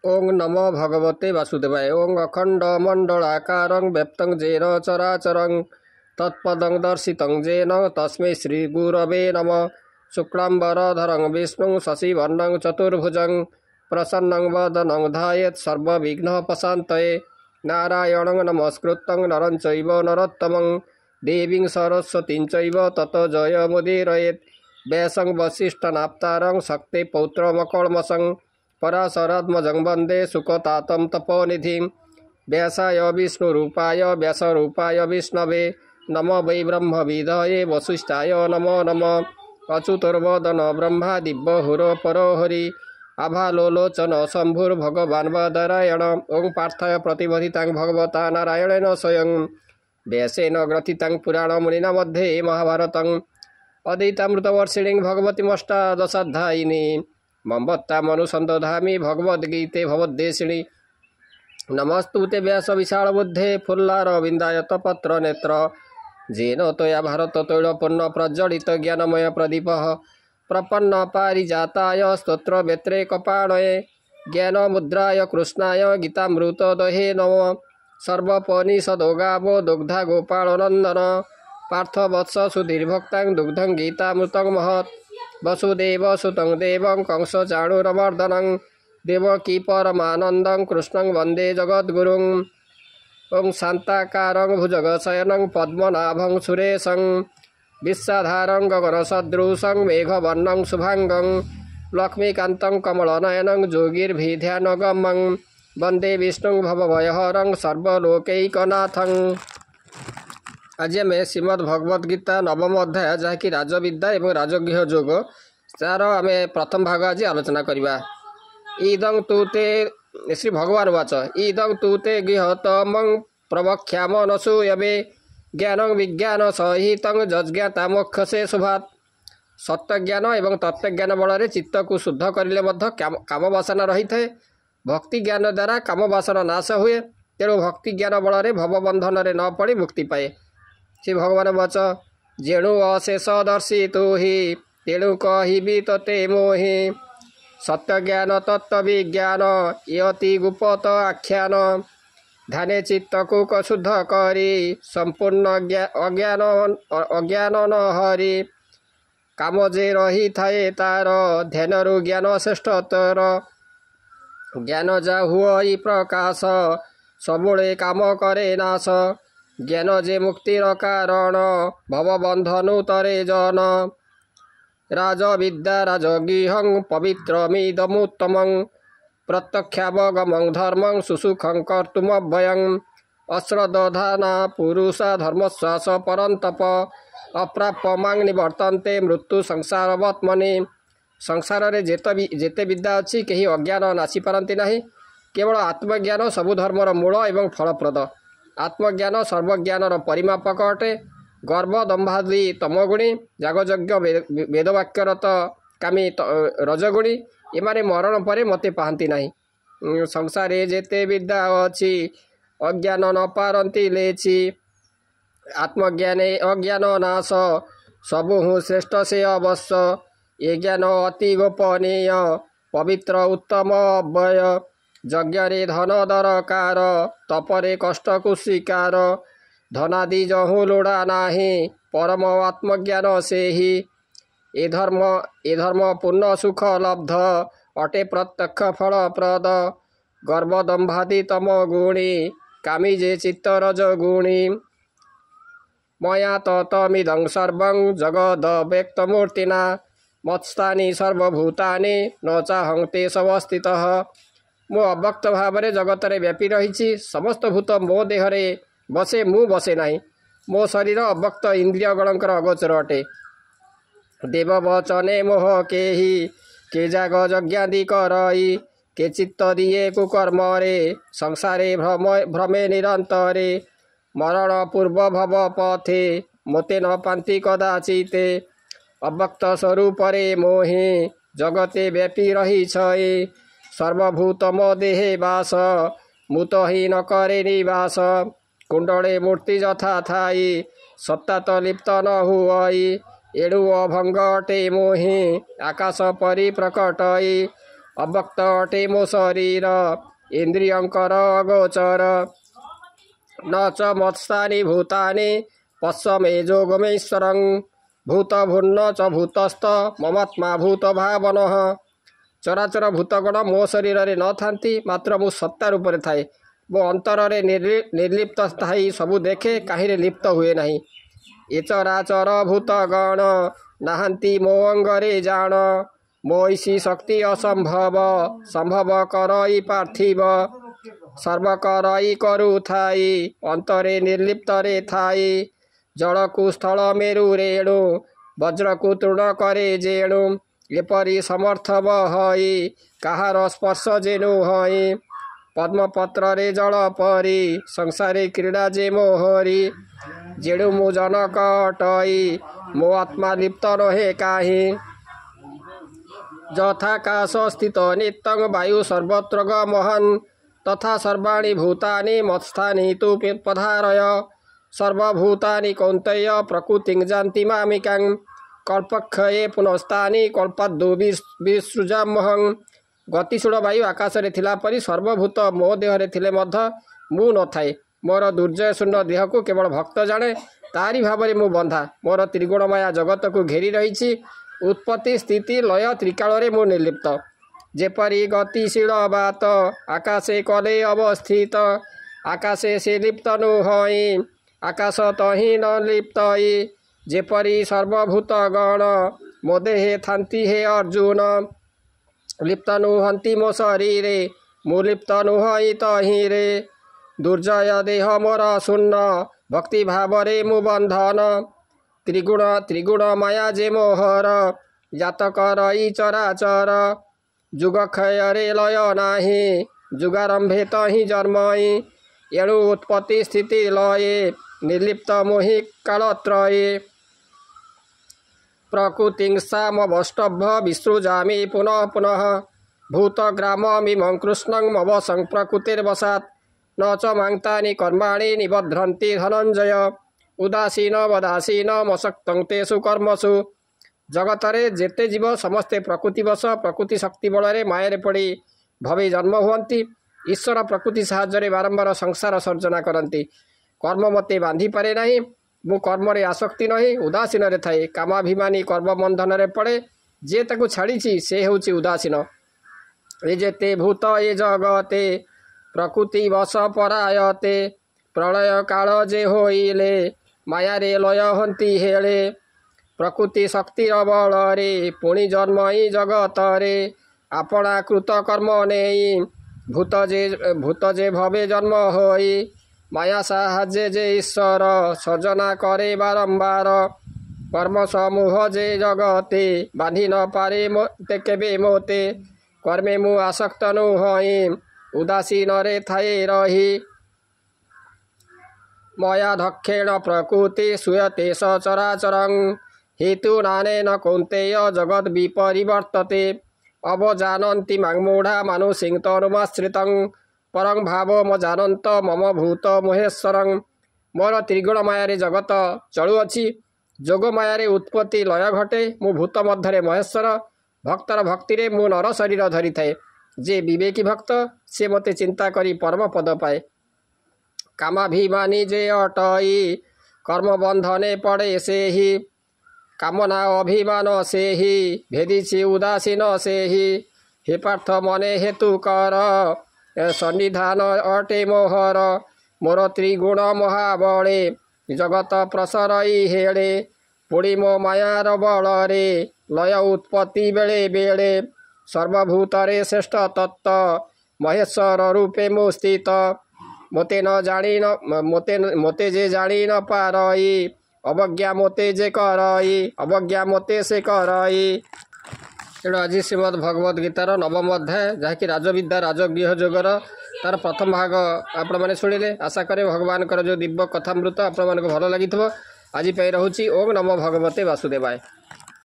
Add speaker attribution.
Speaker 1: ओं नमो भगवते वासुदेवाय। ओं अखंड मंडलाकारं व्यक्तं जेन चराचरं तत्पदं दर्शितं जेन तस्मै श्री गुरवे नमः। शुक्लांबरधरं विष्णुं शशिवर्णं चतुर्भुजं प्रसन्नं वदनं ध्यायेत् सर्वविघ्नोपशान्तये। नारायणं नमस्कृतं नरं चैव नरोत्तमं देवीं सरस्वतीं चैव ततो जयमुदीरयेत्। व्यासं वसिष्ठनाप्तारं शक्ति पौत्रमकल्मषं पराशरात्मजं वन्दे सुखतातं तपोनिधिं। व्यासाय विष्णुरूपाय व्यासरूपाय विष्णवे नमो वै ब्रह्मविदये वसिष्ठाय नमो नमः। अच्युतर्वदन ब्रह्मा दिव्यहुरो परो हरि आभालोलोचन शम्भुर्भगवान् वदरायण। ओं पार्थाय प्रतिबोधितां भगवता नारायणेन स्वयं व्यासेन ग्रथितां पुराणमुनिना मध्ये महाभारतम् अधीतामृतवर्षिणीं भगवतीमष्टादशाध्यायिनी मम्बत्तामनुसन्दधामि भगवद्गीते भवद्देशिणी। नमस्तुते व्यासविशालबुद्धे फुल्लारविन्दायतपत्रनेत्र जेन त्वया भारततैलपूर्ण प्रज्वलित ज्ञानमय प्रदीपः प्रपन्न पारिजाताय स्तोत्रवेत्रैकपाणये ज्ञानमुद्राय कृष्णाय गीतामृतदहे नमः। सर्वोपनिषदो गावो दुग्धा गोपालनन्दन पार्थवत्स सुधीर्भक्तां दुग्धं गीतामृतं महत्। वसुदेवसुतं देवं कंसचाणूरमर्दनं देवकी परमानन्दं कृष्णं वन्दे जगद्गुरुं। ओं शान्ताकारं भुजगशयनं पद्मनाभं सुरेशं विश्वाधारं गगनसदृशं मेघवर्णं शुभांगं लक्ष्मीकान्तं कमलनयनं योगिर्भिध्यानगम्यं वन्दे विष्णुं भवभयहरं सर्वलोकैकनाथं। आज आम श्रीमद् भगवद गीता नवम अध्याय जहाँकि राजविद्या एवं राजगृह योग तार आम प्रथम भाग आज आलोचना करवा। इदं तु ते श्री भगवान वाच इदं तु ते गृहतम प्रवक्ष्याम न सूयवे ज्ञानं विज्ञान सहित जज्ञाता मोक्षसे शुभात्। सत्य ज्ञान एवं तत्व ज्ञान बल चित्त को शुद्ध करें काम वासना रही है। भक्ति ज्ञान द्वारा काम वासना नाश हुए तेणु भक्ति ज्ञान बल भवबंधन न पड़ी मुक्ति पाए। श्री भगवान वच जेणु अशेष दर्शी तु ही तेणु कहबी तते मोहि सत्य ज्ञान तत्व विज्ञान यति गुप्त आख्यान ध्याने चित्त को शुद्ध करी संपूर्ण अज्ञान न हरि काम जे रही थाए तार ध्यान रु ज्ञान श्रेष्ठतर ज्ञान जा हुई प्रकाश सबुले काम करे नाश ज्ञान जे मुक्तिर कारण भवबंधनु तरे जन राजविद्या राजगृहं पवित्रमिदमुत्तमं प्रत्यक्षावगमं धर्मं सुसुखं कर्तुमव्ययम् अश्रद्धाना पुरुषा धर्मश्वास परन्तप अप्राप्यमां निवर्तन्ते मृत्यु संसारवत्मनि। संसार रे जेते विद्या अच्छी कहीं अज्ञान नासी पारती नहीं। केवल आत्मज्ञान सबु धर्मर मूल एवं फलप्रद। आत्मज्ञान सर्वज्ञानर परिमापक अटे। गर्व दम्भादि तमगुणी जागयज्ञ वेदवाक्यरत कामी रजगुणी एमाने मरण परे मते पाहती नहीं। संसारे जेते विद्या अच्छी अज्ञान न पारती लेछि आत्मज्ञाने अज्ञान नाश सबु श्रेष्ठ से अवश्य। ये ज्ञान अति गोपनीय पवित्र उत्तम अव्यय यज्ञरे धन दरकार तपरे कष्ट को स्वीकार धनादि जहु लोड़ा नाही परम आत्मज्ञान से ही ए धर्म पूर्ण सुख लब्ध अटे प्रत्यक्ष फलप्रद। गर्भ दम्भादि तम गुणी कामी जे चित्तरज गुणी मया ततमिदं सर्वं जगद व्यक्तमूर्तिना मत्स्थानि सर्वभूतानि न चाहं ते सवस्थितः। मो अव्यक्त भाव में जगत रे व्यापी रही समस्त भूत मो देहरे बसे मु बसे नहीं। मो शरीर अव्यक्त इंद्रिय गणकर अगोचर अटे। देव वचने मोह के जाग यज्ञादि करई के चित्त दिए कुकर्म रे संसारे भ्रमे निरंतरे मरण पूर्व भव पथे मोते न पांति कदाचिते अव्यक्त स्वरूप रे मोहि जगते व्यापी रही छे सर्वभूत मो देहे वास मुत ही न करे निवास कुंडले मूर्ति यथा थाई सत्ता तो लिप्त न हुई एणु अभंग अटे मोहि आकाश परि प्रकटई अव्यक्त अटे मो शरीर इंद्रियंकर अगोचर न च मत्स्थानि भूतानि पश्य मे जोगमेश्वरं भूत भून्न च भूतस्थ ममात्मा भूत भावनः चराचर भूतगण मो शरीर रे न थांती मात्र मु सत्ता रूप रे थाए मो अंतर रे निर्लिप्त स्थायी सबु देखे काहिरे लिप्त हुए नहीं ए चराचर भूतगण नाहंती मो अंगरे जान मोईसी शक्ति असंभव संभव करई पार्थिव सर्व करई करु थाई अंतरे निर्लिप्त रे थाई जल को स्थल मेरु रेणु वज्र को तृण करे जेणु एपरी समर्थ बहई कहार स्पर्श जेनु हई पद्मपत्र रे जल परी संसारे क्रीड़ा जे मोहरी जेणु मु जनक अटई मो आत्मा लिप्त रहे काही यथाकाश स्थित नित्यं वायु सर्वत्र गमहन् तथा सर्वाणि भूतानि मत्स्थानि तु पधारय सर्वभूतानि कौन्तेय प्रकृतिं जानति मामिकां कल्पक्षये पुनस्तानि कल्पाद्दु विसृजाम्यहं गतिशील वायु आकाश रे थिला परी सर्वभूत मो देह रे थिले मध्य मु न थाए मोर दुर्जय शून्य देह को केवल भक्त जाने तारी भावरे मु बंधा मोर त्रिगुणमया जगत को घेरी रही उत्पत्ति स्थिति लय त्रिकाल रे मु निर्लिप्त जेपरी गतिशील बात आकाशे कले अवस्थित आकाशे से लिप्त नु हई आकाश तहि न लिप्तई जेपरी सर्वभूत गण मो देहे थांती हे अर्जुन लिप्त नुहंती मो शरीरे मु लिप्त नुहई तहि रे दुर्जय देह मोर शून्य भक्ति भाव रे मु बंधन त्रिगुण माया जे मोहर जातक रई चराचर जुग क्षय रे लय नाही जुगारंभे तहि जन्मई एणु उत्पत्ति स्थिति लये निर्लिप्त मोहि कालत्रये प्रकृतिं सामवष्टभ्य विसृजामि पुनः पुनः भूतग्राममिमं कृष्णं मवसं प्रकृतिर्वशात् न च माङ्तानि कर्माणि निबध्रन्ति धनञ्जय उदासीन वदासीन मशक्तं तेषु कर्मसु जगतरे जेते जीव समस्ते प्रकृतिवश प्रकृति शक्ति बल माया पड़ी भवे जन्म हुअन्ति ईश्वर प्रकृति साहाय्य बारंबार संसार सर्जना करती कर्म मते बांधि पारे नहीं मु कर्म रे आसक्ति नहीं उदासीन रे थाए कामाभिमानी कर्म बंधन रे पड़े जे ताकू छाड़ी से होची उदासीन ए जेते भूत ए जगते प्रकृति वश परायते प्रलय काल जे होइले माया रे लय हंती हेले प्रकृति शक्ति बल रे पुणी जन्मई जगत रे आपणा कृत कर्म नेई भूत जे भवे जन्म होई माया साहाଯ୍ୟ जे ईश्वर सजना करे बारंबार कर्म समूह जे जगते बांधि न पारे मोते केबे मोते कर्मे मु आसक्त नु हई उदासीन रे थाए रही मया दक्षेण प्रकृति सुयते सचराचरं हेतु नानेन कौन्तेय जगद विपरिवर्तते अवजानन्ति मां मूढ़ा मानुषिं तनुमाश्रितं परं भाव म जानंत मम भूत महेश्वरं मोर त्रिगुण माया जगत चलुअछि जोग माया उत्पत्ति लय घटे मु भूत मध्य महेश्वर भक्तर भक्ति रे मु नर शरीर धरी थाए जे विवेकी भक्त से मते चिंता करी परम पद पाए कामाभिमानी जे अटई कर्म बंधने पड़े से ही कामना अभिमान से ही भेदी उदासीन से ही हे पार्थ मने हेतु कर सन्निधान अटे मोहर मोर त्रिगुण महाबले जगत प्रसरई हेले पुड़ी मो मायार बलरे लय उत्पत्ति बेले बेले सर्वभूतरे श्रेष्ठ तत्व महेश्वर रूपे मो स्थित मोते न जानी न मोते जे जानी न पारई अवज्ञा मोते जे करई अवज्ञा मोते से करई तेणु आज श्रीमद भगवद गीतार नवम अध्याय जहाँकि राजविद्या राजगृह जोगर तार प्रथम भाग आपण मैंने शुणिले आशा करे भगवान जो दिव्य कथामृत आपण मानक भल लगी आज रोचे ओम नमो भगवते वासुदेवाय।